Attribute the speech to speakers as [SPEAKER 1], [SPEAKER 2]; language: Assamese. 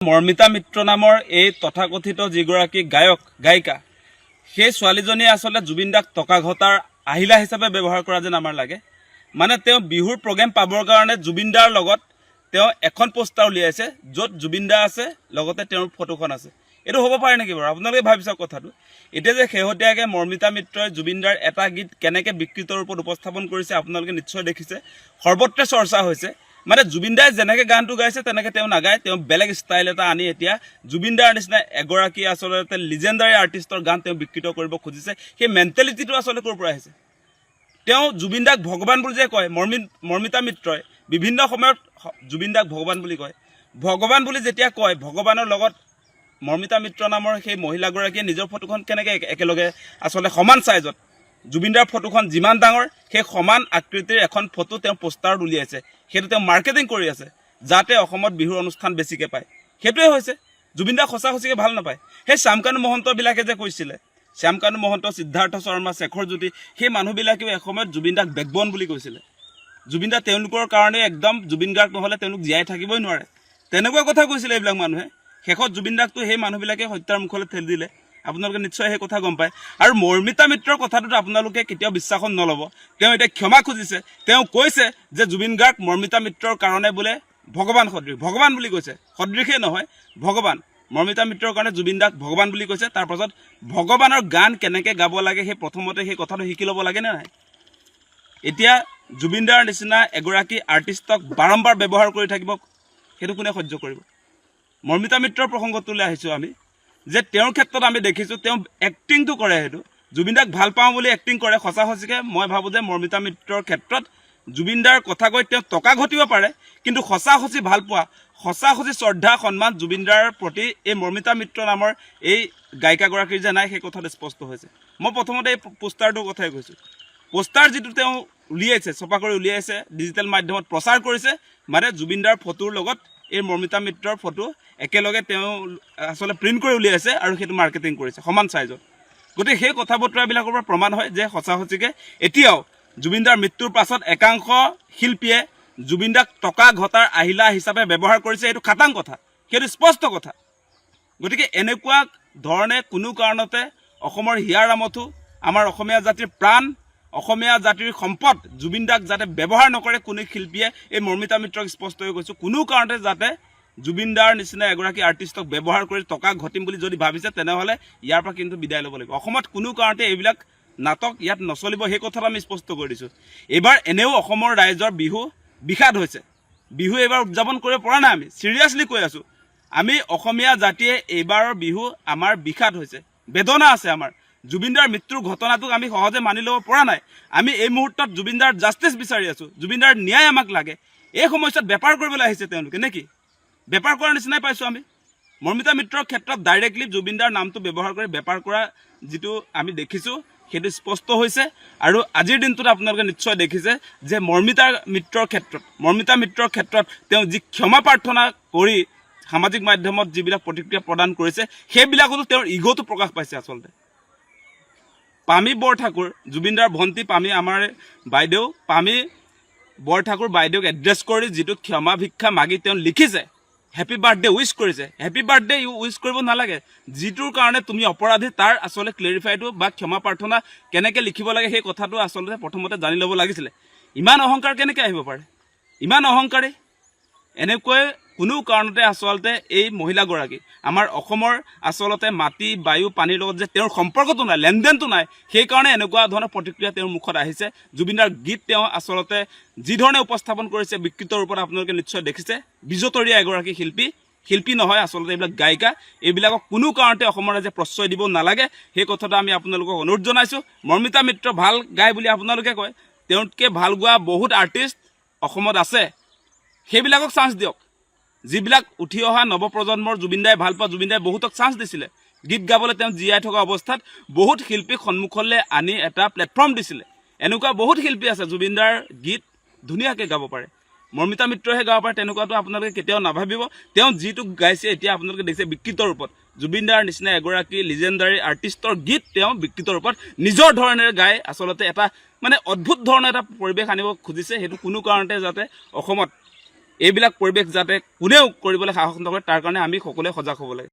[SPEAKER 1] মৰ্মিতা মিত্ৰ নামৰ এই তথাকথিত যিগৰাকী গায়ক গায়িকা সেই ছোৱালীজনীয়ে আচলতে জুবিন দাক টকা ঘটাৰ আহিলা হিচাপে ব্যৱহাৰ কৰা যেন আমাৰ লাগে। মানে তেওঁ বিহুৰ প্ৰগ্ৰেম পাবৰ কাৰণে জুবিন দাৰ লগত তেওঁ এখন পোষ্টাৰ উলিয়াইছে য'ত জুবিন দা আছে লগতে তেওঁৰ ফটোখন আছে। এইটো হ'ব পাৰে নেকি বাৰু? আপোনালোকে ভাবি চাওক কথাটো। এতিয়া যে শেহতীয়াকৈ মৰ্মিতা মিত্ৰই জুবিন দাৰ এটা গীত কেনেকৈ বিকৃত ৰূপত উপস্থাপন কৰিছে আপোনালোকে নিশ্চয় দেখিছে, সৰ্বত্ৰে চৰ্চা হৈছে। মানে জুবিন দাই যেনেকৈ গানটো গাইছে তেনেকৈ তেওঁ নাগায়, তেওঁ বেলেগ ষ্টাইল এটা আনি এতিয়া জুবিন দাৰ নিচিনা এগৰাকী আচলতে লিজেণ্ডাৰী আৰ্টিষ্টৰ গান তেওঁ বিকৃত কৰিব খুজিছে। সেই মেণ্টেলিটিটো আচলতে ক'ৰ পৰা আহিছে? তেওঁ জুবিন দাক ভগৱান বুলি যে কয়, মৰ্মিতা মিত্ৰই বিভিন্ন সময়ত জুবিন দাক ভগৱান বুলি কয়। ভগৱান বুলি যেতিয়া কয়, ভগৱানৰ লগত মৰ্মিতা মিত্ৰ নামৰ সেই মহিলাগৰাকীয়ে নিজৰ ফটোখন কেনেকৈ একেলগে আচলতে সমান চাইজত জুবিন দাৰ ফটোখন যিমান ডাঙৰ সেই সমান আকৃতিৰ এখন ফটো তেওঁ পোষ্টাৰত উলিয়াইছে। সেইটো তেওঁ মাৰ্কেটিং কৰি আছে যাতে অসমত বিহুৰ অনুষ্ঠান বেছিকৈ পায়। সেইটোৱে হৈছে। জুবিন দাক সঁচাকৈ ভাল নাপায়। সেই শ্যামকানু মহন্তবিলাকে যে কৈছিলে, শ্যামকানু মহন্ত, সিদ্ধাৰ্থ শৰ্মা, শেখৰ জ্যোতি, সেই মানুহবিলাকেও এসময়ত জুবিন দাক বেকবন বুলি কৈছিলে। জুবিন দা তেওঁলোকৰ কাৰণে একদম জুবিন গাৰ্গ নহ'লে তেওঁলোক জীয়াই থাকিবই নোৱাৰে, তেনেকুৱা কথা কৈছিলে এইবিলাক মানুহে। শেষত জুবিন দাকটো সেই মানুহবিলাকে হত্যাৰ মুখলৈ ঠেলি দিলে। আপোনালোকে নিশ্চয় সেই কথা গম পায়। আৰু মৰ্মিতা মিত্ৰৰ কথাটোত আপোনালোকে কেতিয়াও বিশ্বাসত নল'ব। তেওঁ এতিয়া ক্ষমা খুজিছে। তেওঁ কৈছে যে জুবিন গাৰ্গ মৰ্মিতা মিত্ৰৰ কাৰণে বোলে ভগৱান সদৃশ, ভগৱান বুলি কৈছে, সদৃশেই নহয় ভগৱান। মৰ্মিতা মিত্ৰৰ কাৰণে জুবিন দাক ভগৱান বুলি কৈছে। তাৰপাছত ভগৱানৰ গান কেনেকৈ গাব লাগে সেই প্ৰথমতে সেই কথাটো শিকি ল'ব লাগে নে নাই? এতিয়া জুবিন দাৰ নিচিনা এগৰাকী আৰ্টিষ্টক বাৰম্বাৰ ব্যৱহাৰ কৰি থাকিব, সেইটো কোনে সহ্য কৰিব? মৰ্মিতা মিত্ৰৰ প্ৰসংগটোলৈ আহিছোঁ আমি, যে তেওঁৰ ক্ষেত্ৰত আমি দেখিছোঁ তেওঁ এক্টিংটো কৰে। সেইটো জুবিন দাক ভাল পাওঁ বুলি এক্টিং কৰে। সঁচাকৈ মই ভাবোঁ যে মৰ্মিতা মিত্ৰৰ ক্ষেত্ৰত জুবিন দাৰ কথা কৈ তেওঁ টকা ঘটিব পাৰে, কিন্তু সঁচি ভাল পোৱা, সঁচি শ্ৰদ্ধা সন্মান জুবিন দাৰ প্ৰতি এই মৰ্মিতা মিত্ৰ নামৰ এই গায়িকাগৰাকীৰ যে নাই, সেই কথাটো স্পষ্ট হৈছে। মই প্ৰথমতে এই পোষ্টাৰটোৰ কথাই কৈছোঁ। পোষ্টাৰ যিটো তেওঁ উলিয়াইছে, ছপা কৰি উলিয়াইছে, ডিজিটেল মাধ্যমত প্ৰচাৰ কৰিছে, মানে জুবিন দাৰ ফটোৰ লগত এই মৰ্মিতা মিত্ৰৰ ফটো একেলগে তেওঁ আচলতে প্ৰিণ্ট কৰি উলিয়াইছে আৰু সেইটো মাৰ্কেটিং কৰিছে সমান চাইজত। গতিকে সেই কথা বতৰাবিলাকৰ পৰা প্ৰমাণ হয় যে সঁচাকৈ এতিয়াও জুবিন দাৰ মৃত্যুৰ পাছত একাংশ শিল্পীয়ে জুবিন দাক টকা ঘটাৰ আহিলা হিচাপে ব্যৱহাৰ কৰিছে। সেইটো খাটাং কথা, সেইটো স্পষ্ট কথা। গতিকে এনেকুৱা ধৰণে কোনো কাৰণতে অসমৰ হিয়াৰ আমঠু, আমাৰ অসমীয়া জাতিৰ প্ৰাণ, অসমীয়া জাতিৰ সম্পদ জুবিন দাক যাতে ব্যৱহাৰ নকৰে কোনো শিল্পীয়ে, এই মৰ্মিতা মিত্ৰক স্পষ্টকৈ কৈছোঁ, কোনো কাৰণতে যাতে জুবিন দাৰ নিচিনা এগৰাকী আৰ্টিষ্টক ব্যৱহাৰ কৰি টকা ঘটিম বুলি যদি ভাবিছে, তেনেহ'লে ইয়াৰ পৰা কিন্তু বিদায় ল'ব লাগিব। অসমত কোনো কাৰণতে এইবিলাক নাটক ইয়াত নচলিব, সেই কথাটো আমি স্পষ্ট কৰি দিছোঁ। এইবাৰ এনেও অসমৰ ৰাইজৰ বিহু বিষাদ হৈছে। বিহু এইবাৰ উদযাপন কৰিব পৰা নাই। আমি চিৰিয়াছলি কৈ আছোঁ, আমি অসমীয়া জাতিয়ে এইবাৰৰ বিহু আমাৰ বিষাদ হৈছে, বেদনা আছে আমাৰ। জুবিন দাৰ মৃত্যুৰ ঘটনাটোক আমি সহজে মানি ল'ব পৰা নাই। আমি এই মুহূৰ্তত জুবিন দাৰ জাষ্টিছ বিচাৰি আছোঁ, জুবিন দাৰ ন্যায় আমাক লাগে। এই সময়ছোৱাত বেপাৰ কৰিবলৈ আহিছে তেওঁলোকে নেকি? বেপাৰ কৰাৰ নিচিনাই পাইছোঁ আমি। মৰ্মিতা মিত্ৰৰ ক্ষেত্ৰত ডাইৰেক্টলি জুবিন দাৰ নামটো ব্যৱহাৰ কৰি বেপাৰ কৰা যিটো আমি দেখিছোঁ, সেইটো স্পষ্ট হৈছে। আৰু আজিৰ দিনটোত আপোনালোকে নিশ্চয় দেখিছে যে মৰ্মিতা মিত্ৰৰ ক্ষেত্ৰত তেওঁ যি ক্ষমা প্ৰাৰ্থনা কৰি সামাজিক মাধ্যমত যিবিলাক প্ৰতিক্ৰিয়া প্ৰদান কৰিছে, সেইবিলাকতো তেওঁৰ ইগ'টো প্ৰকাশ পাইছে। আচলতে পামী বৰঠাকুৰ, জুবিন দাৰ ভণ্টি পামী, আমাৰ বাইদেউ পামী বৰঠাকুৰ বাইদেউক এড্ৰেছ কৰি যিটো ক্ষমা ভিক্ষা মাগি তেওঁ লিখিছে, হেপী বাৰ্থডে উইচ কৰিছে। হেপী বাৰ্থডে উইচ কৰিব নালাগে। যিটোৰ কাৰণে তুমি অপৰাধী তাৰ আচলতে ক্লেৰিফাইটো বা ক্ষমা প্ৰাৰ্থনা কেনেকৈ লিখিব লাগে সেই কথাটো আচলতে প্ৰথমতে জানি ল'ব লাগিছিলে। ইমান অহংকাৰ কেনেকৈ আহিব পাৰে? ইমান অহংকাৰী এনেকৈ কোনো কাৰণতে আচলতে এই মহিলাগৰাকী আমাৰ অসমৰ আচলতে মাটি, বায়ু, পানীৰ লগত যে তেওঁৰ সম্পৰ্কটো নাই, লেনদেনটো নাই, সেইকাৰণে এনেকুৱা ধৰণৰ প্ৰতিক্ৰিয়া তেওঁৰ মুখত আহিছে। জুবিন দাৰ গীত তেওঁ আচলতে যিধৰণে উপস্থাপন কৰিছে বিকৃত ৰূপত আপোনালোকে নিশ্চয় দেখিছে। বিজতৰীয়া এগৰাকী শিল্পী নহয় আচলতে এইবিলাক গায়িকা। এইবিলাকক কোনো কাৰণতে অসমৰ ৰাইজে প্ৰশ্ৰয় দিব নালাগে, সেই কথাটো আমি আপোনালোকক অনুৰোধ জনাইছোঁ। মৰ্মিতা মিত্ৰ ভাল গায় বুলি আপোনালোকে কয়, তেওঁতকৈ ভাল গোৱা বহুত আৰ্টিষ্ট অসমত আছে, সেইবিলাকক চান্স দিয়ক। যিবিলাক উঠি অহা নৱপ্ৰজন্মৰ জুবিন দাই ভাল পোৱা, জুবিন দাই বহুতক চান্স দিছিলে। গীত গাবলৈ তেওঁ জীয়াই থকা অৱস্থাত বহুত শিল্পীক সন্মুখলৈ আনি এটা প্লেটফৰ্ম দিছিলে। এনেকুৱা বহুত শিল্পী আছে জুবিন দাৰ গীত ধুনীয়াকৈ গাব পাৰে, মৰ্মিতা মিত্ৰহে গাব পাৰে, তেনেকুৱাটো আপোনালোকে কেতিয়াও নাভাবিব। তেওঁ যিটো গাইছে এতিয়া আপোনালোকে দেখিছে বিকৃত ৰূপত, জুবিন দাৰ নিচিনা এগৰাকী লিজেণ্ডাৰী আৰ্টিষ্টৰ গীত তেওঁ বিকৃত ৰূপত নিজৰ ধৰণেৰে গাই আচলতে এটা মানে অদ্ভুত ধৰণৰ এটা পৰিৱেশ আনিব খুজিছে। সেইটো কোনো কাৰণতে যাতে অসমত এইবিলাক পৰিৱেশ যাতে কোনেও কৰিবলৈ সাহস নকৰে তাৰ কাৰণে আমি সকলোৱে সজাগ হ'ব লাগে।